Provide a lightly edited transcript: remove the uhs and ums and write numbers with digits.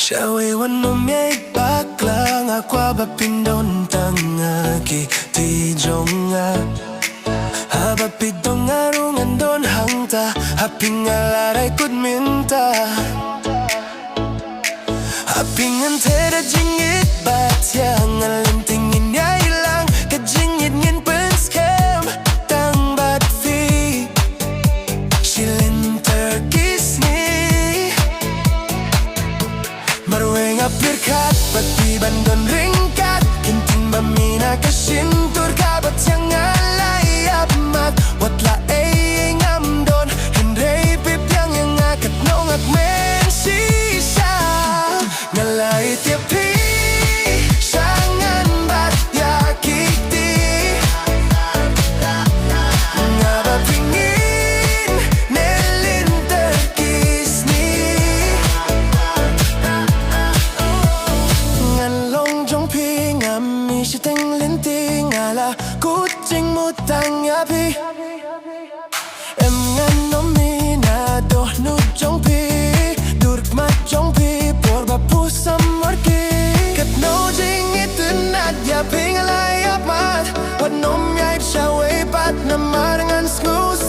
Siya'y wanumiya'y baklang Aqua bapindon tangaki tijong nga Habapidong arungan don hangta Haping alaray kudminta Haping antera jingit batya Ngalintingin niya ilang Kajingit ngin penskem Tang bat fi Shilin Turkish ni Marweng apirkat Pati bandon ringkat Kinting mamina kasintur Kabat yang alay abmat Watla ay ngamdon Henry pip yang akat nong akmen sisa Ngalay tiapi Sangan bat yakiti Ngaba pingin Nelin terkis ni Ngalong jong pingami Siteng linting ala Kucing mutang yapi Em ngan nominado Nujong pi Durk majong pi Porba pusam morki Kat no jing itu nadya Pingalay apat Wat nom yaip siya way pat Na marangan snooze